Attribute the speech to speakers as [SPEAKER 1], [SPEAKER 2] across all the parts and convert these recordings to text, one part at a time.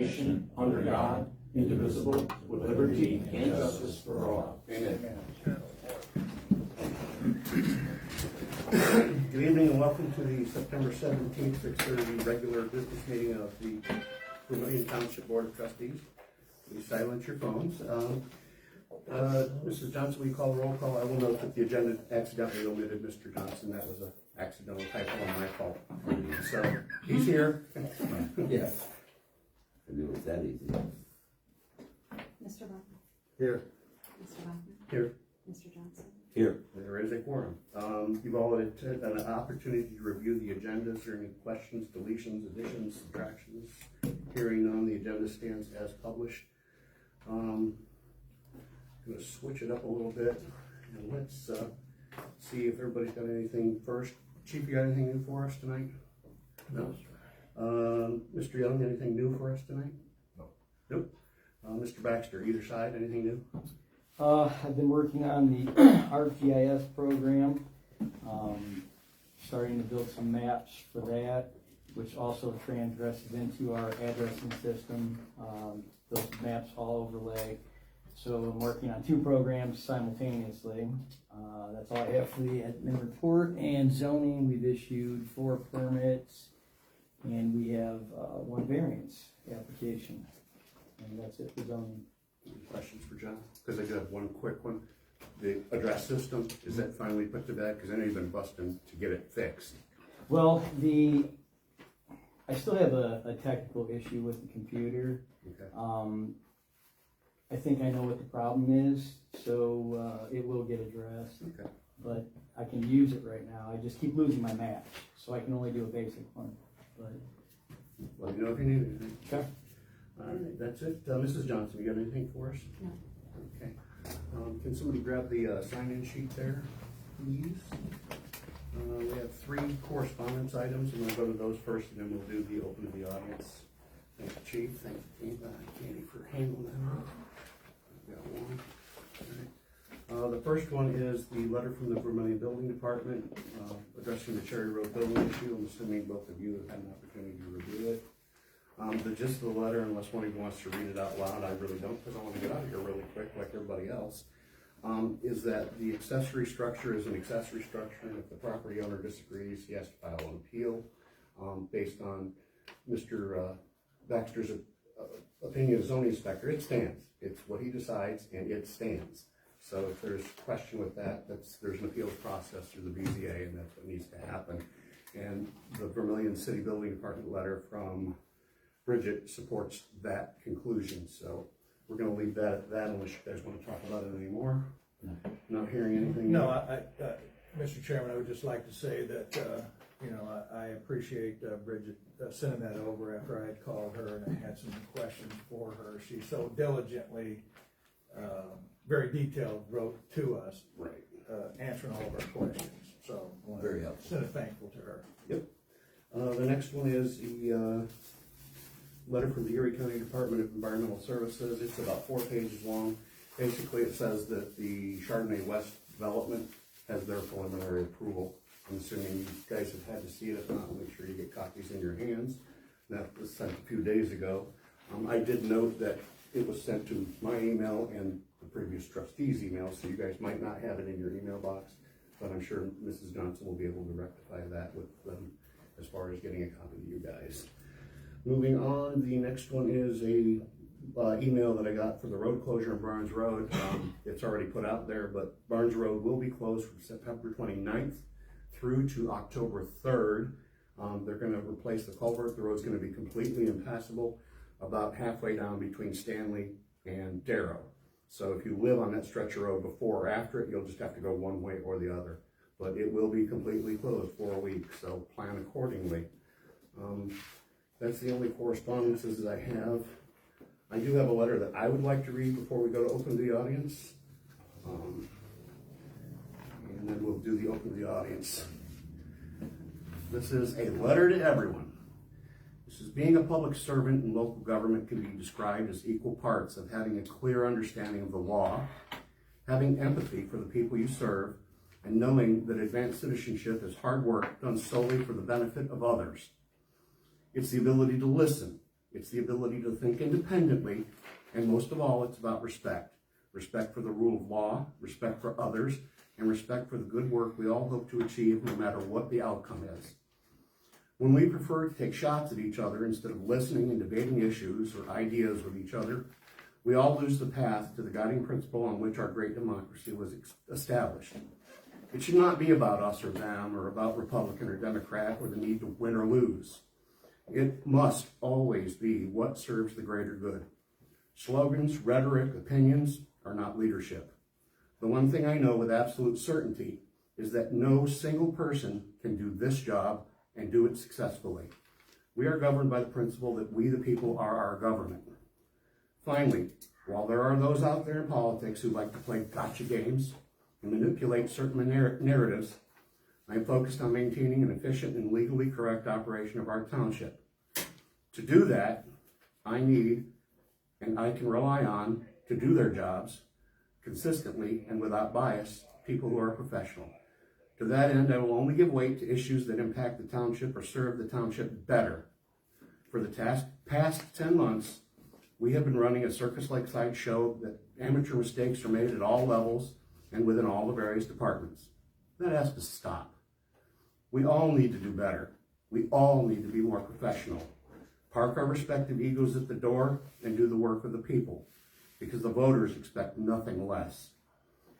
[SPEAKER 1] nation under God, indivisible, with liberty and justice for all. Amen.
[SPEAKER 2] Good evening and welcome to the September 17th, 6:30 regular business meeting of the Vermillion Township Board of Trustees. Please silence your phones. Mrs. Johnson, will you call the roll call? I will note that the agenda accidentally omitted Mr. Johnson. That was an accidental typo on my fault. So he's here.
[SPEAKER 3] Yes. I knew it was that easy.
[SPEAKER 4] Mr. Buckner.
[SPEAKER 2] Here.
[SPEAKER 4] Mr. Buckner.
[SPEAKER 2] Here.
[SPEAKER 4] Mr. Johnson.
[SPEAKER 3] Here.
[SPEAKER 2] There is a quorum. You've all had an opportunity to review the agenda. Is there any questions, deletions, additions, subtractions? Hearing none, the agenda stands as published. I'm going to switch it up a little bit and let's see if everybody's got anything first. Chief, you got anything new for us tonight? No. Mr. Young, anything new for us tonight? No. Nope. Mr. Baxter, either side, anything new?
[SPEAKER 5] I've been working on the ArcGIS program, starting to build some maps for that, which also transgresses into our addressing system. Those maps all overlay. So I'm working on two programs simultaneously. That's all I have for the admin report. And zoning, we've issued 4 permits, and we have 1 variance application. And that's it for zoning.
[SPEAKER 2] Any questions for John? Because I do have one quick one. The address system, is that finally put to bed? Because I know you've been busting to get it fixed.
[SPEAKER 5] Well, I still have a technical issue with the computer.
[SPEAKER 2] Okay.
[SPEAKER 5] I think I know what the problem is, so it will get addressed.
[SPEAKER 2] Okay.
[SPEAKER 5] But I can use it right now. I just keep losing my maps, so I can only do a basic one. But
[SPEAKER 2] Let me know if you need anything.
[SPEAKER 5] okay.
[SPEAKER 2] All right, that's it. Mrs. Johnson, you got anything for us?
[SPEAKER 4] No.
[SPEAKER 2] Okay. Can somebody grab the sign-in sheet there, please? We have 3 correspondence items. I'm going to go to those first, and then we'll do the open to the audience. Thank you, Chief. Thank you, Candy, for handling that. I've got one. All right. The first one is the letter from the Vermillion Building Department addressing the Cherry Road building issue. I'm assuming both of you have had an opportunity to review it. The gist of the letter, unless one of you wants to read it out loud, I really don't, because I want to get out of here really quick like everybody else, is that the accessory structure is an accessory structure, and if the property owner disagrees, he has to file an appeal based on Mr. Baxter's opinion as zoning inspector. It stands. It's what he decides, and it stands. So if there's a question with that, there's an appeals process through the BZA, and that's what needs to happen. And the Vermillion City Building Department letter from Bridget supports that conclusion. So we're going to leave that at that unless you guys want to talk about it anymore. No. Not hearing anything.
[SPEAKER 6] No, Mr. Chairman, I would just like to say that, I appreciate Bridget sending that over after I had called her and I had some questions for her. She so diligently, very detailed, wrote to us,
[SPEAKER 2] Right.
[SPEAKER 6] answering all of our questions. So I want
[SPEAKER 3] Very
[SPEAKER 6] to
[SPEAKER 3] helpful.
[SPEAKER 6] send a thankful to her.
[SPEAKER 2] Yep. The next one is the letter from the Erie County Department of Environmental Services. It's about 4 pages long. Basically, it says that the Chardonnay West development has their preliminary approval. I'm assuming you guys have had to see it. If not, make sure you get copies in your hands. That was sent a few days ago. I did note that it was sent to my email and the previous trustee's email, so you guys might not have it in your email box, but I'm sure Mrs. Johnson will be able to rectify that with them as far as getting a copy to you guys. Moving on, the next one is a email that I got for the road closure on Barnes Road. It's already put out there, but Barnes Road will be closed from September 29th through to October 3rd. They're going to replace the culvert. The road's going to be completely impassable about halfway down between Stanley and Darrow. So if you live on that stretch of road before or after it, you'll just have to go one way or the other. But it will be completely closed for a week, so plan accordingly. That's the only correspondences that I have. I do have a letter that I would like to read before we go to open to the audience. And then we'll do the open to the audience. This is a letter to everyone. This is being a public servant in local government can be described as equal parts of having a clear understanding of the law, having empathy for the people you serve, and knowing that advanced citizenship is hard work done solely for the benefit of others. It's the ability to listen, It's the ability to think independently, and most of all, it's about respect. Respect for the rule of law, respect for others, and respect for the good work we all hope to achieve no matter what the outcome is. When we prefer to take shots at each other instead of listening and debating issues or ideas with each other, we all lose the path to the guiding principle on which our great democracy was established. It should not be about us or them, or about Republican or Democrat, or the need to win or lose. It must always be what serves the greater good. Slogans, rhetoric, opinions are not leadership. The one thing I know with absolute certainty is that no single person can do this job and do it successfully. We are governed by the principle that we, the people, are our government. Finally, while there are those out there in politics who like to play gotcha games and manipulate certain narratives, I am focused on maintaining an efficient and legally correct operation of our township. To do that, I need, and I can rely on, to do their jobs consistently and without bias, people who are professional. To that end, I will only give weight to issues that impact the township or serve the township better. For the past 10 months, we have been running a circus-like sideshow that amateur mistakes are made at all levels and within all the various departments. That has to stop. We all need to do better. We all need to be more professional. Park our respective egos at the door and do the work of the people, because the voters expect nothing less.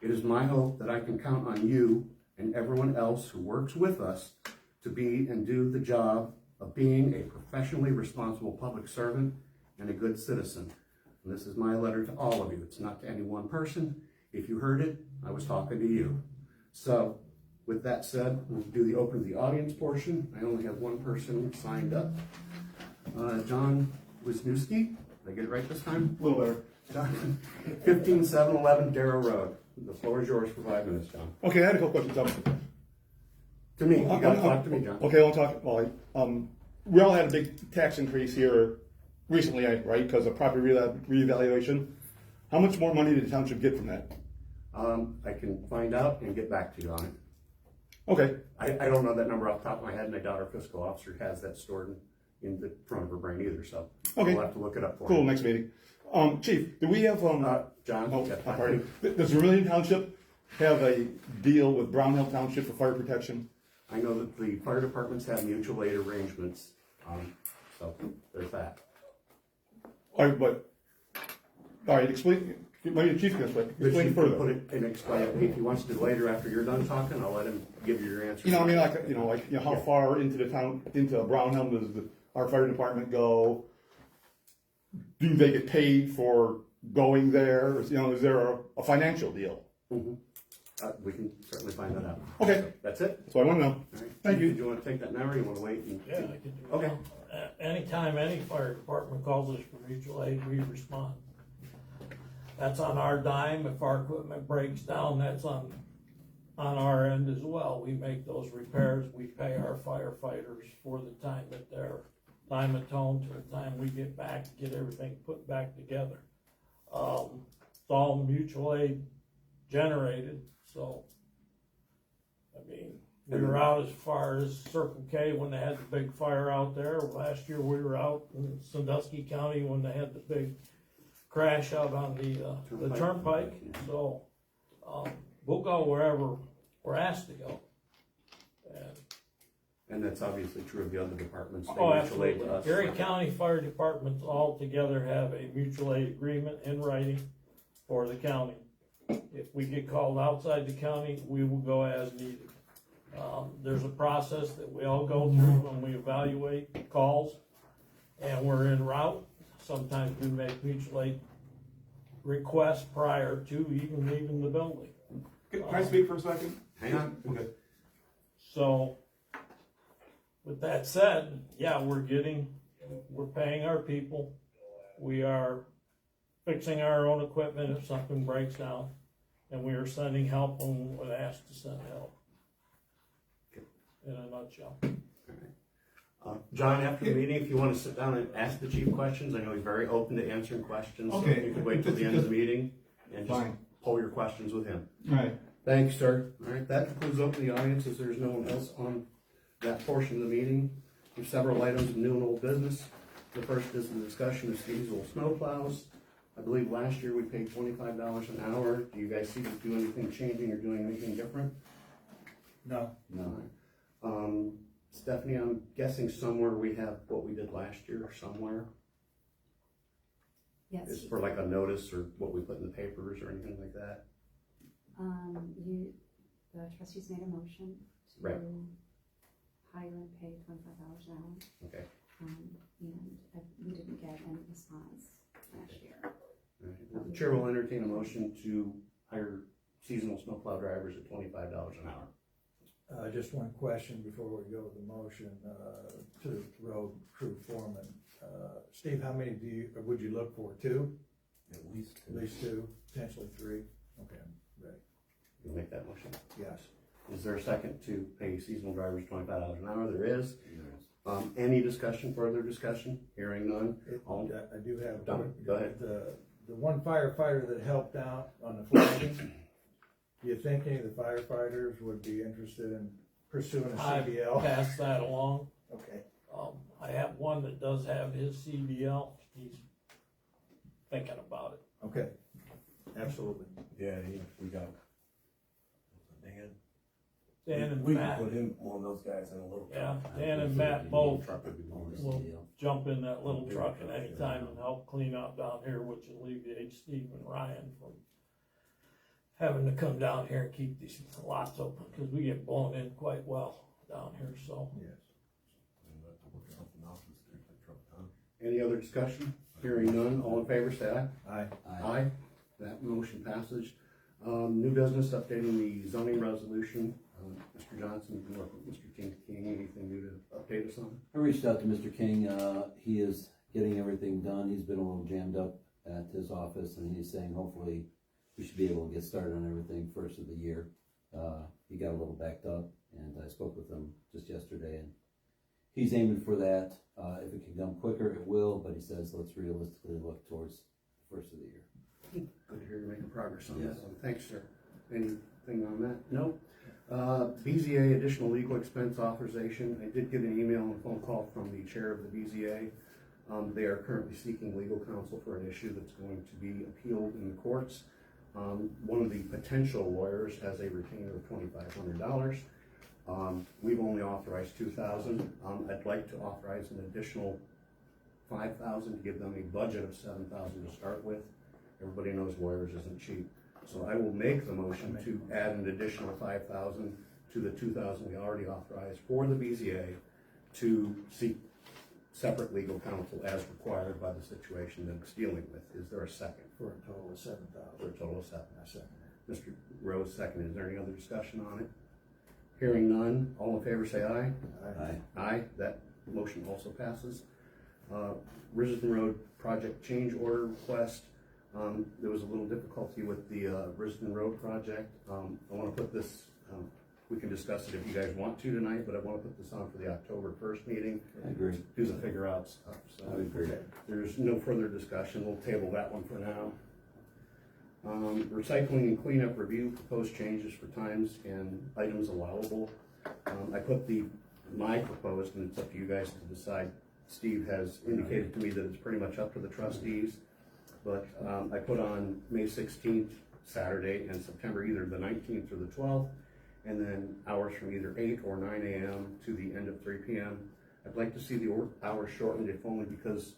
[SPEAKER 2] It is my hope that I can count on you and everyone else who works with us to be and do the job of being a professionally responsible public servant and a good citizen. And this is my letter to all of you. It's not to any one person. If you heard it, I was talking to you. So, with that said, we'll do the open to the audience portion. I only have one person signed up. John Wisniewski. Did I get it right this time?
[SPEAKER 7] A little better.
[SPEAKER 2] John, 15711 Darrow Road. The floor is yours for 5 minutes, John.
[SPEAKER 7] Okay, I had a couple questions.
[SPEAKER 2] To me, you gotta talk to me, John.
[SPEAKER 7] Okay, I'll talk. Well, we all had a big tax increase here recently, right? Because of property reevaluation. How much more money did the township get from that?
[SPEAKER 2] I can find out and get back to you on it.
[SPEAKER 7] Okay.
[SPEAKER 2] I don't know that number off the top of my head, and I doubt our fiscal officer has that stored in the front of her brain either, so
[SPEAKER 7] Okay.
[SPEAKER 2] we'll have to look it up for
[SPEAKER 7] Cool.
[SPEAKER 2] you.
[SPEAKER 7] Next meeting. Chief, do we have
[SPEAKER 2] John?
[SPEAKER 7] Oh,
[SPEAKER 2] yeah.
[SPEAKER 7] I'm sorry. Does Vermillion Township have a deal with Brown Hill Township for fire protection?
[SPEAKER 2] I know that the fire departments have mutual aid arrangements, so there's that.
[SPEAKER 7] All right, explain. Maybe the chief can explain
[SPEAKER 2] Put
[SPEAKER 7] further.
[SPEAKER 2] it and explain it. If he wants to do later after you're done talking, I'll let him give you your answer.
[SPEAKER 7] How far into the town, into Brown Hill does our fire department go? Do they get paid for going there? Is there a financial deal?
[SPEAKER 2] Mm-hmm. We can certainly find that out.
[SPEAKER 7] Okay.
[SPEAKER 2] So that's it.
[SPEAKER 7] That's what I want to know.
[SPEAKER 2] All right.
[SPEAKER 7] Thank you.
[SPEAKER 2] Do you want to take that now, or you want to wait?
[SPEAKER 8] Yeah, I can do it.
[SPEAKER 2] Okay.
[SPEAKER 8] Anytime any fire department calls us for mutual aid, we respond. That's on our dime. If our equipment breaks down, that's on our end as well. We make those repairs. We pay our firefighters for the time that they're time atone to the time we get back, get everything put back together. It's all mutual aid generated, so, I mean, we were out as far as Circle K when they had the big fire out there. Last year we were out in Sandusky County when they had the big crash out on the turnpike. So, we'll go wherever we're asked to go.
[SPEAKER 2] And that's obviously true of the other departments. They
[SPEAKER 8] Oh,
[SPEAKER 2] mutual aid
[SPEAKER 8] absolutely.
[SPEAKER 2] to us.
[SPEAKER 8] Erie County Fire Departments all together have a mutual aid agreement in writing for the county. If we get called outside the county, we will go as needed. There's a process that we all go through when we evaluate calls, and we're en route. Sometimes we make mutual aid requests prior to even leaving the building.
[SPEAKER 7] Can I speak for a second?
[SPEAKER 2] Hang on.
[SPEAKER 7] Okay.
[SPEAKER 8] So, with that said, yeah, we're paying our people. We are fixing our own equipment if something breaks down, and we are sending help when we're asked to send help. In a nutshell.
[SPEAKER 2] John, after the meeting, if you want to sit down and ask the chief questions, I know he's very open to answering questions. So
[SPEAKER 7] Okay.
[SPEAKER 2] you can wait till the end of the meeting and just
[SPEAKER 7] Fine.
[SPEAKER 2] pull your questions with him.
[SPEAKER 7] All right.
[SPEAKER 2] Thanks, sir. All right, that concludes open the audience as there's no one else on that portion of the meeting. We have several items of new and old business. The first is the discussion of seasonal snowplows. I believe last year we paid $25 an hour. Do you guys see us do anything changing or doing anything different?
[SPEAKER 6] No,
[SPEAKER 3] No.
[SPEAKER 2] Stephanie, I'm guessing somewhere we have what we did last year somewhere.
[SPEAKER 4] Yes.
[SPEAKER 2] Is for like a notice or what we put in the papers or anything like that?
[SPEAKER 4] The trustees made a motion to
[SPEAKER 2] Right.
[SPEAKER 4] hire and pay $25 an hour.
[SPEAKER 2] Okay.
[SPEAKER 4] And we didn't get any response last year.
[SPEAKER 2] All right. Well, the chair will entertain a motion to hire seasonal snowplow drivers at $25 an hour.
[SPEAKER 6] just one question before we go with the motion, to the road crew foreman. Steve, how many would you look for? Two?
[SPEAKER 3] At least.
[SPEAKER 6] At least two, potentially three? Okay, I'm ready.
[SPEAKER 2] You'll make that motion.
[SPEAKER 6] Yes.
[SPEAKER 2] Is there a second to pay seasonal drivers $25 an hour? There is. Any discussion, further discussion? Hearing none. All-
[SPEAKER 6] I do have.
[SPEAKER 2] Done. Go ahead.
[SPEAKER 6] The one firefighter that helped out on the flagging, do you think any of the firefighters would be interested in pursuing a
[SPEAKER 8] I
[SPEAKER 6] CDL?
[SPEAKER 8] pass that along.
[SPEAKER 6] Okay.
[SPEAKER 8] I have one that does have his CDL. He's thinking about it.
[SPEAKER 6] Okay, absolutely.
[SPEAKER 1] Yeah, we got Dan.
[SPEAKER 8] Dan and
[SPEAKER 1] We
[SPEAKER 8] Matt,
[SPEAKER 1] can put him, one of those guys in a little
[SPEAKER 8] yeah,
[SPEAKER 1] truck.
[SPEAKER 8] Dan and Matt both
[SPEAKER 3] Truck would be more
[SPEAKER 8] will
[SPEAKER 3] ideal.
[SPEAKER 8] jump in that little truck at any time and help clean up down here, which alleviates Steve and Ryan from having to come down here and keep these lots open, because we get blown in quite well down here, so.
[SPEAKER 6] Yes.
[SPEAKER 2] Any other discussion? Hearing none, all in favor, say aye.
[SPEAKER 6] Aye.
[SPEAKER 2] Aye. That motion passes. New business, updating the zoning resolution. Mr. Johnson, you can work with Mr. King, anything new to update us on?
[SPEAKER 3] I reached out to Mr. King, he is getting everything done, he's been a little jammed up at his office, and he's saying hopefully we should be able to get started on everything first of the year. He got a little backed up, and I spoke with him just yesterday, and he's aiming for that. If it can come quicker, it will, but he says let's realistically look towards the first of the year.
[SPEAKER 2] Good to hear you're making progress on that.
[SPEAKER 3] Yes.
[SPEAKER 2] Thanks, sir. Anything on that? No? BZA additional legal expense authorization. I did get an email and a phone call from the chair of the BZA. They are currently seeking legal counsel for an issue that's going to be appealed in the courts. One of the potential lawyers has a retainer of $2,500. We've only authorized $2,000. I'd like to authorize an additional $5,000 to give them a budget of $7,000 to start with. Everybody knows lawyers isn't cheap. So I will make the motion to add an additional $5,000 to the $2,000 we already authorized for the BZA to seek separate legal counsel as required by the situation that it's dealing with. Is there a second?
[SPEAKER 6] For a total of
[SPEAKER 2] For a
[SPEAKER 6] $7,000.
[SPEAKER 2] total of seven.
[SPEAKER 6] I second
[SPEAKER 2] Mr. Rose, second. Is there any other discussion on it? Hearing none, all in favor say aye.
[SPEAKER 6] it.
[SPEAKER 3] Aye.
[SPEAKER 2] Aye, that motion also passes. Risden Road project change order request. There was a little difficulty with the Risden Road project. I want to put this, we can discuss it if you guys want to tonight, but I want to put this on for the October 1st meeting.
[SPEAKER 3] I agree.
[SPEAKER 2] Do the figure out stuff. So
[SPEAKER 3] I agree.
[SPEAKER 2] there's no further discussion. We'll table that one for now. Recycling and cleanup review, proposed changes for times and items allowable. I put my proposed, and it's up to you guys to decide. Steve has indicated to me that it's pretty much up to the trustees, but I put on May 16th, Saturday, and September either the 19th or the 12th, and then hours from either 8 or 9 a.m. to the end of 3 p.m. I'd like to see the hours shortened, if only because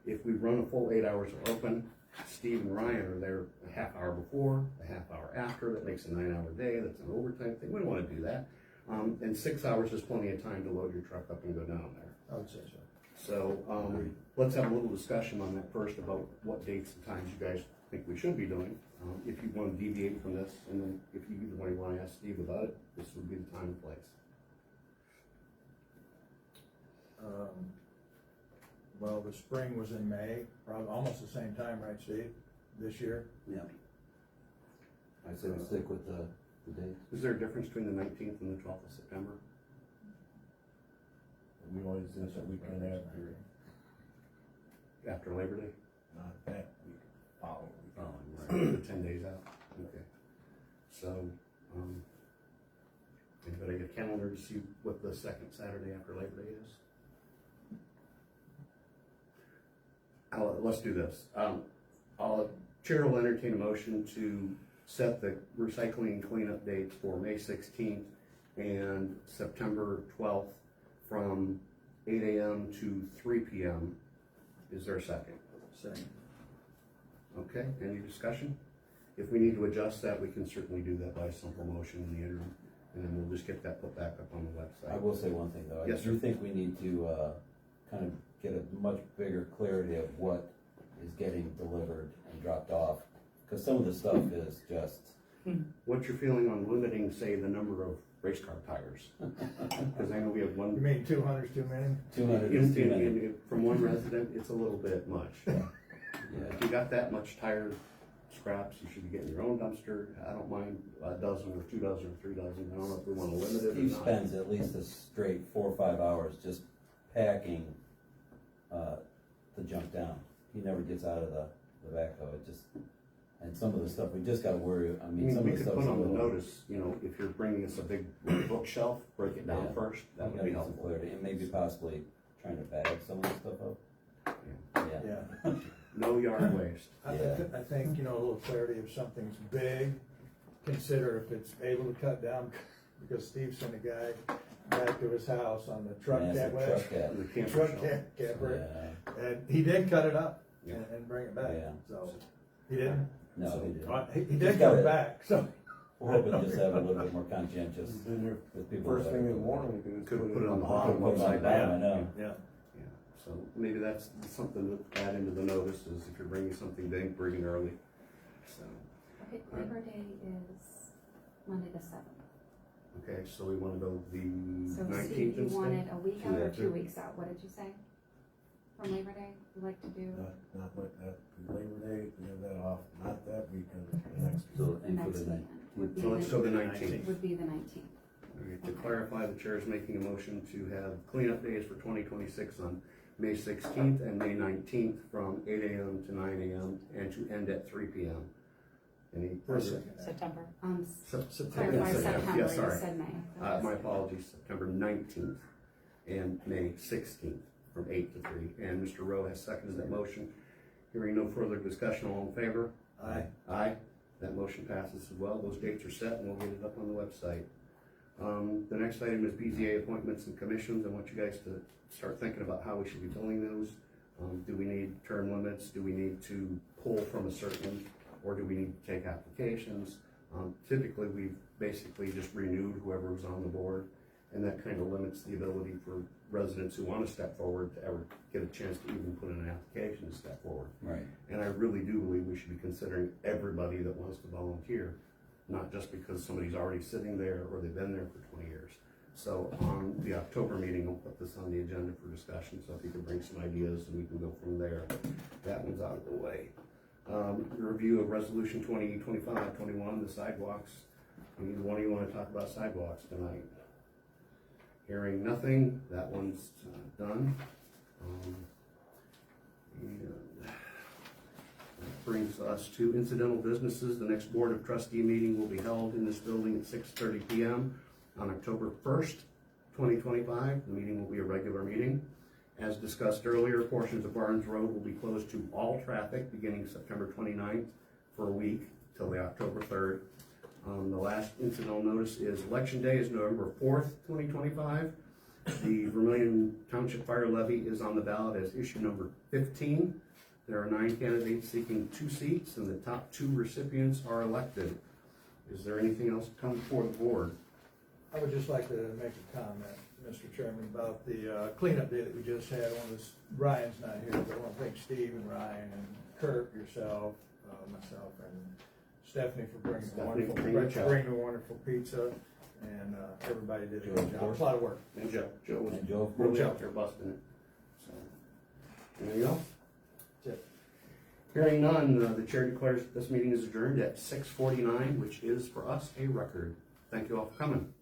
[SPEAKER 2] if we run a full 8 hours of open, Steve and Ryan are there a half hour before, a half hour after. That makes a 9-hour day. That's an overtime thing. We don't want to do that. And 6 hours is plenty of time to load your truck up and go down there.
[SPEAKER 6] I would say so.
[SPEAKER 2] So let's have a little discussion on that first about what dates and times you guys think we should be doing. If you want to deviate from this, and then if you either want to ask Steve about it, this would be the time and place.
[SPEAKER 6] Well, the spring was in May, probably almost the same time, right, Steve, this year?
[SPEAKER 3] Yeah. I say we stick with the date.
[SPEAKER 2] Is there a difference between the 19th and the 12th of September?
[SPEAKER 1] We always do that weekend
[SPEAKER 2] After Labor Day?
[SPEAKER 1] not that week, following week.
[SPEAKER 3] Right.
[SPEAKER 2] 10 days out? Okay. So, anybody get a calendar to see what the second Saturday after Labor Day is? Let's do this. Chair will entertain a motion to set the recycling cleanup dates for May 16th and September 12th from 8 a.m. to 3 p.m. Is there a second?
[SPEAKER 6] Second.
[SPEAKER 2] Okay, any discussion? If we need to adjust that, we can certainly do that by simple motion in the interim, and then we'll just get that put back up on the website.
[SPEAKER 3] I will say one thing though.
[SPEAKER 2] Yes,
[SPEAKER 3] I
[SPEAKER 2] sir.
[SPEAKER 3] do think we need to, kind of get a much bigger clarity of what is getting delivered and dropped off. Cause some of the stuff is just,
[SPEAKER 2] What's your feeling on limiting, say, the number of race car tires? Because I know we have
[SPEAKER 6] You
[SPEAKER 2] one,
[SPEAKER 6] mean 200's too many?
[SPEAKER 3] 200 is too many.
[SPEAKER 2] from one resident, it's a little bit much.
[SPEAKER 3] Yeah.
[SPEAKER 2] If you got that much tire scraps, you should be getting your own dumpster. I don't mind a dozen or 2 dozen or 3 dozen. I don't know if we want to limit it or
[SPEAKER 3] Steve
[SPEAKER 2] not.
[SPEAKER 3] spends at least a straight 4 or 5 hours just packing, the junk down. He never gets out of the backhoe, it just, and some of the stuff, we just gotta worry, I
[SPEAKER 2] I
[SPEAKER 3] mean,
[SPEAKER 2] mean,
[SPEAKER 3] some
[SPEAKER 2] we
[SPEAKER 3] of the
[SPEAKER 2] could
[SPEAKER 3] stuff's
[SPEAKER 2] put
[SPEAKER 3] a
[SPEAKER 2] on the
[SPEAKER 3] little.
[SPEAKER 2] notice, you know, if you're bringing us a big bookshelf, break it down
[SPEAKER 3] Yeah.
[SPEAKER 2] first. That
[SPEAKER 3] We
[SPEAKER 2] would
[SPEAKER 3] gotta
[SPEAKER 2] be
[SPEAKER 3] get some
[SPEAKER 2] helpful.
[SPEAKER 3] clarity, and maybe possibly trying to bag some of the stuff up. Yeah.
[SPEAKER 6] Yeah.
[SPEAKER 2] No yard waste.
[SPEAKER 6] I think, you know, a little clarity if something's big, consider if it's able to cut down, because Steve sent a guy back to his house on the truck
[SPEAKER 3] Massive
[SPEAKER 6] cab,
[SPEAKER 3] truck cab.
[SPEAKER 2] The camper
[SPEAKER 6] truck
[SPEAKER 2] shelf.
[SPEAKER 6] camper,
[SPEAKER 3] Yeah,
[SPEAKER 6] and he did cut it up
[SPEAKER 2] Yeah.
[SPEAKER 6] and bring it back,
[SPEAKER 3] Yeah.
[SPEAKER 6] so, he didn't?
[SPEAKER 3] no,
[SPEAKER 6] So,
[SPEAKER 3] he didn't.
[SPEAKER 6] He
[SPEAKER 3] He's
[SPEAKER 6] did
[SPEAKER 3] got
[SPEAKER 6] come
[SPEAKER 3] it.
[SPEAKER 6] back, so.
[SPEAKER 3] We're hoping to just have a little bit more conscientious with people.
[SPEAKER 9] First thing in the morning, you
[SPEAKER 2] Could put it on the
[SPEAKER 3] Put
[SPEAKER 2] bottom
[SPEAKER 3] it on
[SPEAKER 2] upside
[SPEAKER 3] the
[SPEAKER 2] down.
[SPEAKER 3] bottom, I know.
[SPEAKER 6] Yeah.
[SPEAKER 2] Yeah, so maybe that's something to add into the notice, is if you're bringing something big, bring it early, so.
[SPEAKER 4] Okay, Labor Day is Monday the 7th.
[SPEAKER 2] Okay, so we wanna go the
[SPEAKER 4] So Steve,
[SPEAKER 2] 19th
[SPEAKER 4] you
[SPEAKER 2] instead?
[SPEAKER 4] wanted a week out or
[SPEAKER 3] Yeah.
[SPEAKER 4] 2 weeks out, what did you say? From Labor Day, you like to do
[SPEAKER 9] Not like that, Labor Day, we have that off, not that weekend, the next.
[SPEAKER 3] So, aim for
[SPEAKER 4] next
[SPEAKER 3] the
[SPEAKER 4] weekend? Would be
[SPEAKER 2] So let's
[SPEAKER 4] the-
[SPEAKER 2] go the 19th.
[SPEAKER 4] Would be the 19th.
[SPEAKER 2] Okay, to clarify, the chair is making a motion to have cleanup days for 2026 on May 16th and May 19th from 8 a.m. to 9 a.m. and to end at 3 p.m. Any further?
[SPEAKER 10] September.
[SPEAKER 2] September.
[SPEAKER 4] Clarify September,
[SPEAKER 2] Yeah,
[SPEAKER 4] you
[SPEAKER 2] sorry.
[SPEAKER 4] said May.
[SPEAKER 2] My apologies, September 19th and May 16th from 8 to 3. And Mr. Rowe has seconded that motion. Hearing no further discussion, all in favor?
[SPEAKER 6] Aye.
[SPEAKER 2] Aye. That motion passes as well. Those dates are set and we'll get it up on the website. The next item is BZA appointments and commissions. I want you guys to start thinking about how we should be filling those. Do we need term limits? Do we need to pull from a certain, or do we need to take applications? Typically, we've basically just renewed whoever was on the board, and that kind of limits the ability for residents who want to step forward to ever get a chance to even put in an application to step forward.
[SPEAKER 3] Right.
[SPEAKER 2] And I really do believe we should be considering everybody that wants to volunteer, not just because somebody's already sitting there or they've been there for 20 years. So on the October meeting, I'll put this on the agenda for discussion, so if you can bring some ideas and we can go from there. That one's out of the way. Review of resolution 2025-21, the sidewalks. Either one of you want to talk about sidewalks tonight? Hearing nothing, that one's done. And that brings us to incidental businesses. The next Board of Trustee meeting will be held in this building at 6:30 p.m. on October 1st, 2025. The meeting will be a regular meeting. As discussed earlier, portions of Barnes Road will be closed to all traffic beginning September 29th for a week till the October 3rd. The last incidental notice is Election Day is November 4th, 2025. The Vermillion Township Fire Levy is on the ballot as issue number 15. There are 9 candidates seeking 2 seats, and the top 2 recipients are elected. Is there anything else to come before the board?
[SPEAKER 6] I would just like to make a comment, Mr. Chairman, about the cleanup day that we just had. Ryan's not here, but I want to thank Steve and Ryan and Kurt, yourself, myself, and Stephanie for bringing the wonderful pizza, and everybody did a good job. It was a lot of work.
[SPEAKER 2] And Joe. Joe was
[SPEAKER 3] And Joe.
[SPEAKER 2] really out there busting it. So, anything else?
[SPEAKER 6] That's it.
[SPEAKER 2] Hearing none, the chair declares that this meeting is adjourned at 6:49, which is for us a record. Thank you all for coming.